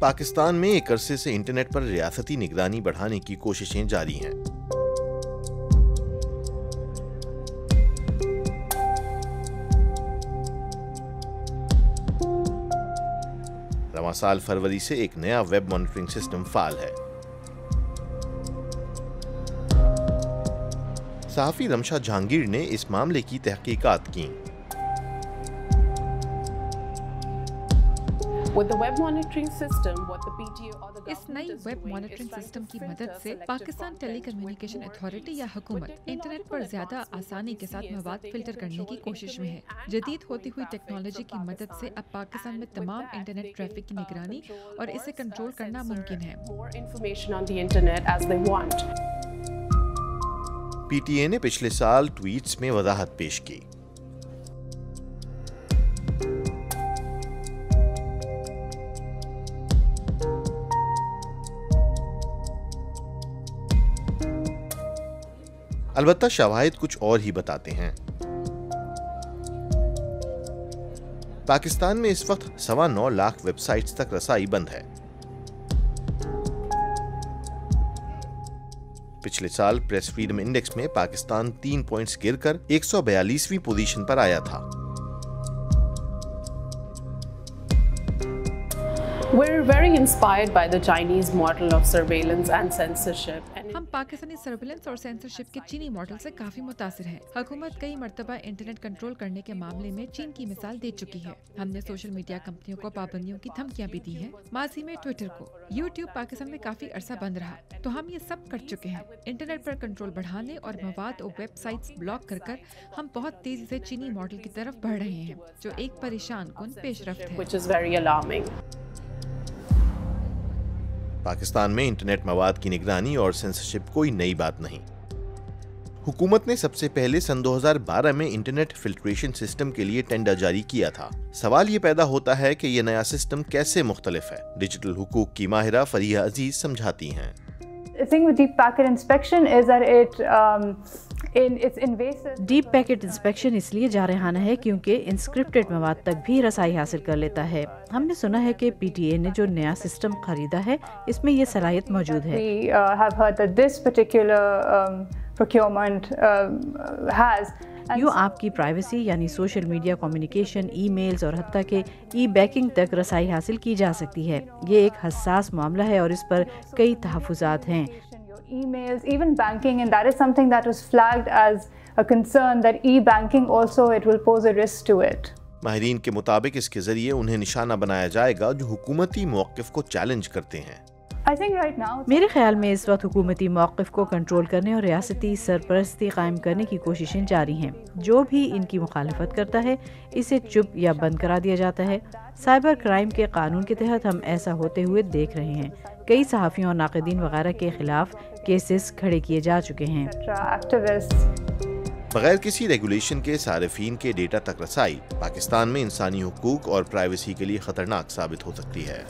پاکستان میں ایک عرصے سے انٹرنیٹ پر ریاستی نگرانی بڑھانے کی کوششیں جاری ہیں۔ رواں سال فروری سے ایک نیا ویب مانیٹرنگ سسٹم فعال ہے۔ صحافی رمشا جہانگیر نے اس معاملے کی تحقیقات کی۔ اس نئی ویب مانیٹرنگ سسٹم کی مدد سے پاکستان ٹیلی کمیونیکیشن اتھارٹی یا حکومت انٹرنیٹ پر زیادہ آسانی کے ساتھ مواد فلٹر کرنے کی کوشش میں ہے۔ جدید ہوتی ہوئی ٹیکنالوجی کی مدد سے اب پاکستان میں تمام انٹرنیٹ ٹریفک کی نگرانی اور اسے کنٹرول کرنا ممکن ہے۔ پی ٹی اے نے پچھلے سال ٹویٹس میں وضاحت پیش کی۔ البتہ شواہد کچھ اور ہی بتاتے ہیں۔ پاکستان میں اس وقت 9.25 لاکھ ویب سائٹس تک رسائی بند ہے۔ پچھلے سال پریس فریڈم انڈیکس میں پاکستان 3 پوائنٹس گر کر 142ویں پوزیشن پر آیا تھا۔ We're very inspired by the Chinese model of surveillance and censorship. ہم پاکستانی سرویلنس اور سینسرشپ کے چینی ماڈل سے کافی متاثر ہیں۔ حکومت کئی مرتبہ انٹرنیٹ کنٹرول کرنے کے معاملے میں چین کی مثال دے چکی ہے۔ ہم نے سوشل میڈیا کمپنیوں کو پابندیوں کی دھمکیاں بھی دی ہیں۔ ماضی میں ٹویٹر کو، یوٹیوب پاکستان میں کافی عرصہ بند رہا، تو ہم یہ سب کر چکے ہیں۔ انٹرنیٹ پر کنٹرول بڑھانے اور مواد اور ویب سائٹس بلاک کر کر ہم بہت تیزی سے چینی ماڈل کی طرف بڑھ رہے ہیں، جو ایک پریشان کن پیش رفت ہے۔ پاکستان میں انٹرنیٹ مواد کی نگرانی اور سینسرشپ کوئی نئی بات نہیں۔ حکومت نے سب سے پہلے سن 2012 میں انٹرنیٹ فلٹریشن سسٹم کے لیے ٹینڈر جاری کیا تھا۔ سوال یہ پیدا ہوتا ہے کہ یہ نیا سسٹم کیسے مختلف ہے۔ ڈیجیٹل حقوق کی ماہرہ فریہ عزیز سمجھاتی ہیں۔ ڈیپ پیکٹ انسپیکشن اس لیے جارحانہ ہے کیونکہ انسکرپٹڈ مواد تک بھی رسائی حاصل کر لیتا ہے۔ ہم نے سنا ہے کہ پی ٹی اے نے جو نیا سسٹم خریدا ہے اس میں یہ صلاحیت موجود ہے۔ یوں آپ کی پرائیویسی یعنی social media communication, e mails اور حتیٰ کہ ای بیکنگ تک رسائی حاصل کی جا سکتی ہے۔ یہ ایک حساس معاملہ ہے اور اس پر کئی تحفظات ہیں۔ Emails, even banking, and that is something that was flagged as a concern that e-banking also it will pose a risk to it. ماہرین کے مطابق اس کے ذریعے انہیں نشانہ بنایا جائے گا جو حکومتی موقف کو چیلنج کرتے ہیں۔ I think right now میرے خیال میں اس وقت حکومتی موقف کو کنٹرول کرنے اور ریاستی سرپرستی قائم کرنے کی کوششیں جاری ہیں۔ جو بھی ان کی مخالفت کرتا ہے اسے چپ یا بند کرا دیا جاتا ہے۔ سائبر کرائم کے قانون کے تحت ہم ایسا ہوتے ہوئے دیکھ رہے ہیں۔ کئی صحافیوں اور ناقدین وغیرہ کے خلاف کیسز کھڑے کیے جا چکے ہیں۔ بغیر کسی ریگولیشن کے صارفین کے ڈیٹا تک رسائی پاکستان میں انسانی حقوق اور پرائیویسی کے لیے خطرناک ثابت ہو سکتی ہے۔